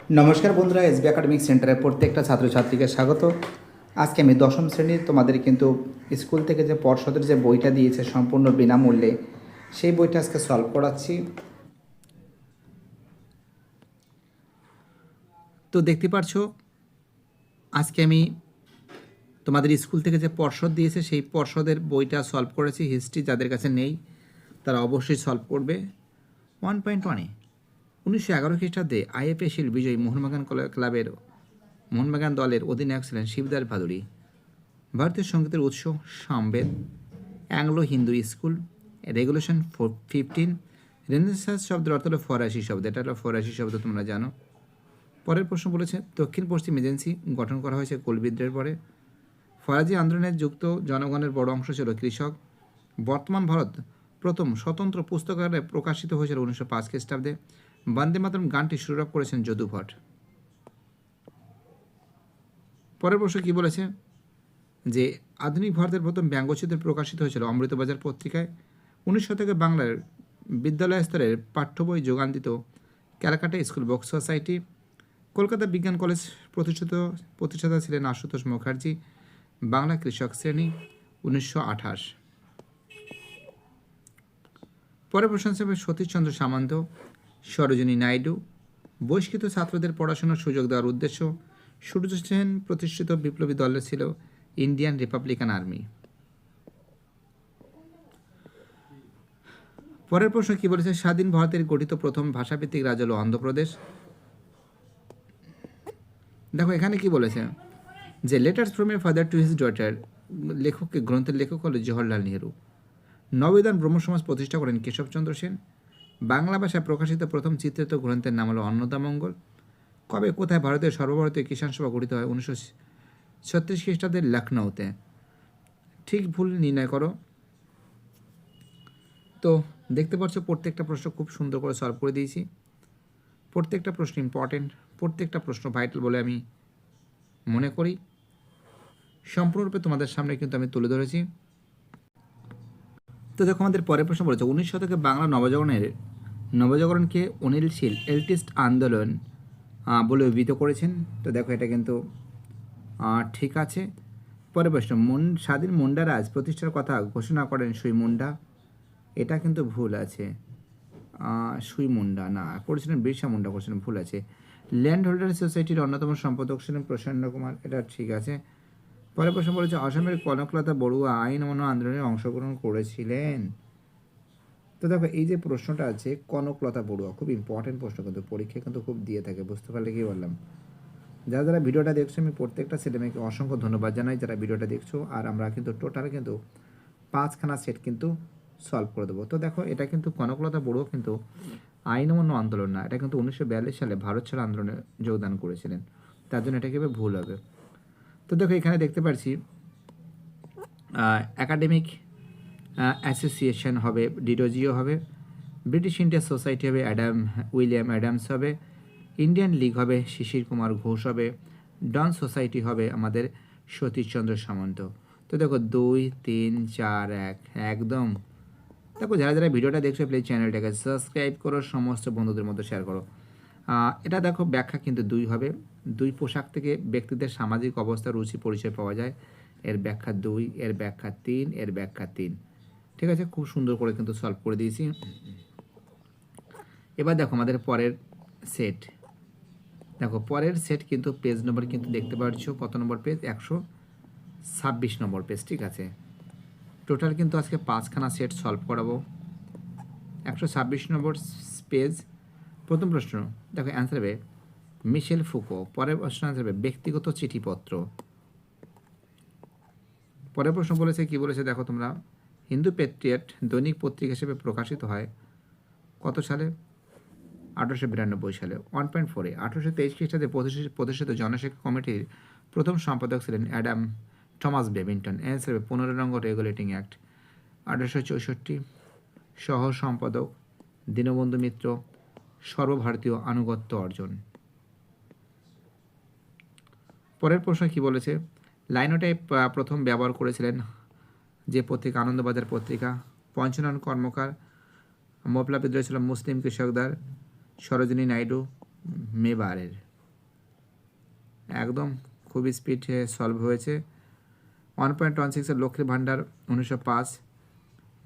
নমস্কার বন্ধুরা, SB academic সেন্টারে প্রত্যেকটা ছাত্রছাত্রীকে স্বাগত। আজকে আমি দশম শ্রেণীর তোমাদের কিন্তু স্কুল থেকে যে পর্ষদের যে বইটা দিয়েছে সম্পূর্ণ বিনামূল্যে, সেই বইটা আজকে সলভ করাচ্ছি। তো দেখতে পারছো আজকে আমি তোমাদের স্কুল থেকে যে পর্ষদ দিয়েছে সেই পর্ষদের বইটা সলভ করেছি। হিস্ট্রি যাদের কাছে নেই তারা অবশ্যই সলভ করবে। 1.1-এ 1911 খ্রিস্টাব্দে আইএফএ বিজয়ী মোহনবাগান দলের অধিনায়ক ছিলেন শিবদাস ভাদুড়ী। ভারতীয় সঙ্গীতের উৎস Samaveda, Anglo Hindu school, regulation 15। Renaissance শব্দের অর্থ হলো ফরাসি শব্দ, এটা হলো ফরাসি শব্দ, তোমরা জানো। পরের প্রশ্ন বলেছে দক্ষিণ পশ্চিম এজেন্সি গঠন করা হয়েছে কোল বিদ্রোহের পরে। ফরাজি আন্দোলনে যুক্ত জনগণের বড় অংশ ছিল কৃষক। বর্তমান ভারত প্রথম স্বতন্ত্র পুস্তকাকারে প্রকাশিত হয়েছিল 1905 খ্রিস্টাব্দে। বন্দে মাতরম গানটি সুরারোপ করেছেন যদু ভট্ট। পরের প্রশ্ন কী বলেছে যে আধুনিক ভারতের প্রথম ব্যঙ্গচিত্র প্রকাশিত হয়েছিল অমৃতবাজার পত্রিকায়। 19 শতকে বাংলার বিদ্যালয় স্তরের পাঠ্য বই যোগান দিত Calcutta school book society. Kolkata বিজ্ঞান কলেজ প্রতিষ্ঠাতা ছিলেন আশুতোষ মুখার্জি। বাংলা কৃষক শ্রেণী 1928। পরের প্রশ্ন হিসেবে সতীশচন্দ্র সামন্ত, সরোজিনী নাইডু। বহিষ্কৃত ছাত্রদের পড়াশোনার সুযোগ দেওয়ার উদ্দেশ্য সূর্য সেন প্রতিষ্ঠিত বিপ্লবী দলের ছিল ইন্ডিয়ান রিপাবলিকান আর্মি। পরের প্রশ্ন কি বলেছে স্বাধীন ভারতের গঠিত প্রথম ভাষাভিত্তিক রাজ্য হল অন্ধ্রপ্রদেশ। দেখো এখানে কি বলেছে যে letters from a father to his daughter, গ্রন্থের লেখক হল জওহরলাল নেহরু। নবেদান ব্রহ্মসমাজ প্রতিষ্ঠা করেন কেশবচন্দ্র সেন। বাংলা ভাষায় প্রকাশিত প্রথম চিত্রিত গ্রন্থের নাম হল অন্নদামঙ্গল। কবে কোথায় ভারতের সর্বভারতীয় কিষাণ সভা গঠিত হয়? 1936 খ্রিস্টাব্দের লখনৌতে। ঠিক ভুল নির্ণয় করো। তো দেখতে পাচ্ছ প্রত্যেকটা প্রশ্ন খুব সুন্দর করে সলভ করে দিয়েছি। প্রত্যেকটা প্রশ্ন ইম্পর্টেন্ট, প্রত্যেকটা প্রশ্ন ভাইটাল বলে আমি মনে করি। সম্পূর্ণরূপে তোমাদের সামনে কিন্তু আমি তুলে ধরেছি। তো দেখো আমাদের পরের প্রশ্ন বলেছে 19 শতকে বাংলা নবজাগরণকে অনিল শীল এলটিস্ট আন্দোলন বলে অভিহিত করেছেন। তো দেখো এটা কিন্তু ঠিক আছে। পরের প্রশ্ন স্বাধীন মুন্ডা রাজ প্রতিষ্ঠার কথা ঘোষণা করেন সুই মুন্ডা। এটা কিন্তু ভুল আছে। সুই মুন্ডা না, করেছিলেন বিরসা মুন্ডা, করেছিলেন, ভুল আছে। ল্যান্ড হোল্ডার সোসাইটির অন্যতম সম্পাদক ছিলেন প্রসন্ন কুমার, এটা ঠিক আছে। পরের প্রশ্ন বলেছে আসামের কনকলতা বড়ুয়া আইন অমান্য আন্দোলনে অংশগ্রহণ করেছিলেন। তো দেখো এই যে প্রশ্নটা আছে কনকলতা বড়ুয়া, খুব ইম্পর্টেন্ট প্রশ্ন, কিন্তু পরীক্ষায় কিন্তু খুব দিয়ে থাকে, বুঝতে পারলে কি বললাম। যারা যারা ভিডিওটা দেখছো আমি প্রত্যেকটা ছেলেমেয়েকে অসংখ্য ধন্যবাদ জানাই যারা ভিডিওটা দেখছো। আর আমরা কিন্তু টোটাল কিন্তু 5খানা সেট কিন্তু সলভ করে দেবো। তো দেখো এটা কিন্তু কনকলতা বড়ুয়া কিন্তু আইন অমান্য আন্দোলন না, এটা কিন্তু 1942 সালে ভারত ছাড়ো আন্দোলনে যোগদান করেছিলেন, তার জন্য এটা কীভাবে ভুল হবে। তো দেখো এখানে দেখতে পাচ্ছি একাডেমিক অ্যাসোসিয়েশন হবে ডিডোজিও হবে, ব্রিটিশ ইন্ডিয়া সোসাইটি হবে উইলিয়াম অ্যাডামস হবে, ইন্ডিয়ান লীগ হবে শিশির কুমার ঘোষ হবে, ডন সোসাইটি হবে আমাদের সতীশচন্দ্র সামন্ত। তো দেখো 2, 3, 4, 1 একদম। দেখো যারা যারা ভিডিওটা দেখছো প্লিজ চ্যানেলটাকে সাবস্ক্রাইব করো, সমস্ত বন্ধুদের মধ্যে শেয়ার করো। এটা দেখো ব্যাখ্যা কিন্তু 2 হবে। 2 পোশাক থেকে ব্যক্তিদের সামাজিক অবস্থা রুচি পরিচয় পাওয়া যায়, এর ব্যাখ্যা 2, এর ব্যাখ্যা 3, এর ব্যাখ্যা 3। ঠিক আছে, খুব সুন্দর করে কিন্তু সলভ করে দিয়েছি। এবার দেখো আমাদের পরের সেট, দেখো পরের সেট কিন্তু পেজ নম্বর কিন্তু দেখতে পাচ্ছ কত নম্বর পেজ, 126 নম্বর পেজ। ঠিক আছে, টোটাল কিন্তু আজকে 5খানা সেট সলভ করাবো। 126 নম্বর পেজ। প্রথম প্রশ্ন দেখো অ্যান্সার হবে মিশেল ফুকো। পরের প্রশ্ন অ্যান্সার হবে ব্যক্তিগত চিঠিপত্র। পরের প্রশ্ন বলেছে কি বলেছে দেখো তোমরা, হিন্দু প্যাট্রিয়ট দৈনিক পত্রিকা হিসেবে প্রকাশিত হয় কত সালে? 1892 সালে। 1.4-এ 1823 খ্রিস্টাব্দে প্রতিষ্ঠিত জনশিক্ষা কমিটির প্রথম সম্পাদক ছিলেন অ্যাডাম থমাস বেবিংটন। অ্যান্সার হবে 15 নং রেগুলেটিং অ্যাক্ট। 1864 সহ সম্পাদক দীনবন্ধু মিত্র। সর্বভারতীয় আনুগত্য অর্জন। পরের প্রশ্ন কি বলেছে, লাইনোটাইপ প্রথম ব্যবহার করেছিলেন যে পত্রিকা আনন্দবাজার পত্রিকা। পঞ্চনন কর্মকার। মপলা বিদ্রোহ ছিল মুসলিম কৃষকদের। সরোজিনী নাইডু মেবারের। একদম খুবই স্পিডে সলভ হয়েছে। 1.16 এর লক্ষ্মীর ভাণ্ডার 1905।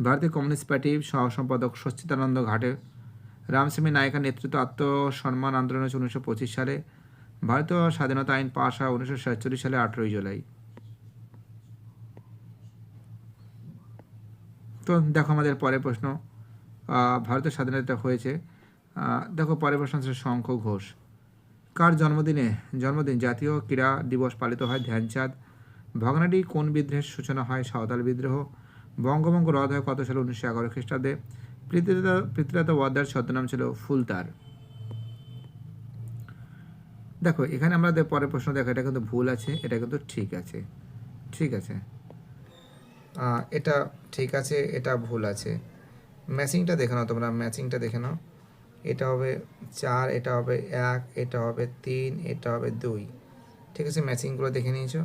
ভারতীয় কমিউনিস্ট পার্টি সহ সম্পাদক সচ্চিদানন্দ ঘাটে। রামস্বামী নায়িকার নেতৃত্ব আত্মসম্মান আন্দোলন হয়েছে 1925 সালে। ভারতীয় স্বাধীনতা আইন পাশ হয় 1947 সালে 18 জুলাই। তো দেখো আমাদের পরের প্রশ্ন, ভারতের স্বাধীনতা হয়েছে, দেখো পরের প্রশ্ন হচ্ছে শঙ্খ ঘোষ। কার জন্মদিন জাতীয় ক্রীড়া দিবস পালিত হয়? ধ্যানচাঁদ। ভগ্নাডি কোন বিদ্রোহের সূচনা হয়? সাঁওতাল বিদ্রোহ। বঙ্গভঙ্গ রদ হয় কত সালে? 1911 খ্রিস্টাব্দে। পৃথ্বীনাথ ওয়াদ্দার ছদ্মনাম ছিল ফুলতার। দেখো এখানে আমরা পরের প্রশ্ন দেখো, এটা কিন্তু ভুল আছে, এটা কিন্তু ঠিক আছে। ঠিক আছে, এটা ঠিক আছে, এটা ভুল আছে। ম্যাচিংটা দেখে নাও তোমরা, ম্যাচিংটা দেখে নাও। এটা হবে 4, এটা হবে 1, এটা হবে 3, এটা হবে 2। ঠিক আছে, ম্যাচিংগুলো দেখে নিয়েছো।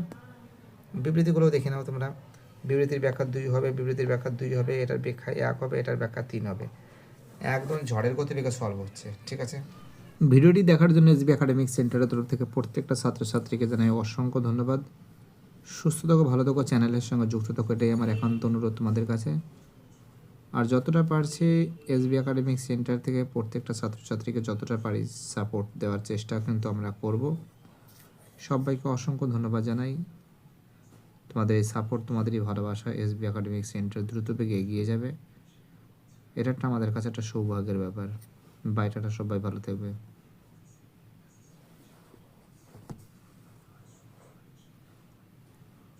বিবৃতিগুলো দেখে নাও তোমরা। বিবৃতির ব্যাখ্যা 2 হবে, বিবৃতির ব্যাখ্যা 2 হবে, এটার ব্যাখ্যা 1 হবে, এটার ব্যাখ্যা 3 হবে। একদম ঝড়ের গতিবেগে সলভ হচ্ছে। ঠিক আছে, ভিডিওটি দেখার জন্য এসবি একাডেমিক সেন্টারের তরফ থেকে প্রত্যেকটা ছাত্রছাত্রীকে জানাই অসংখ্য ধন্যবাদ। সুস্থ থাকো, ভালো থাকো, চ্যানেলের সঙ্গে যুক্ত থাকো, এটাই আমার একান্ত অনুরোধ তোমাদের কাছে। আর যতটা পারছি এসবি একাডেমিক সেন্টার থেকে প্রত্যেকটা ছাত্রছাত্রীকে যতটা পারি সাপোর্ট দেওয়ার চেষ্টা কিন্তু আমরা করব। সবাইকে অসংখ্য ধন্যবাদ জানাই। তোমাদের এই সাপোর্ট, তোমাদের এই ভালোবাসা এসবি একাডেমিক সেন্টার দ্রুত বেগে এগিয়ে যাবে। এটা একটা আমাদের কাছে একটা সৌভাগ্যের ব্যাপার। বাইটাটা সবাই ভালো থাকবে।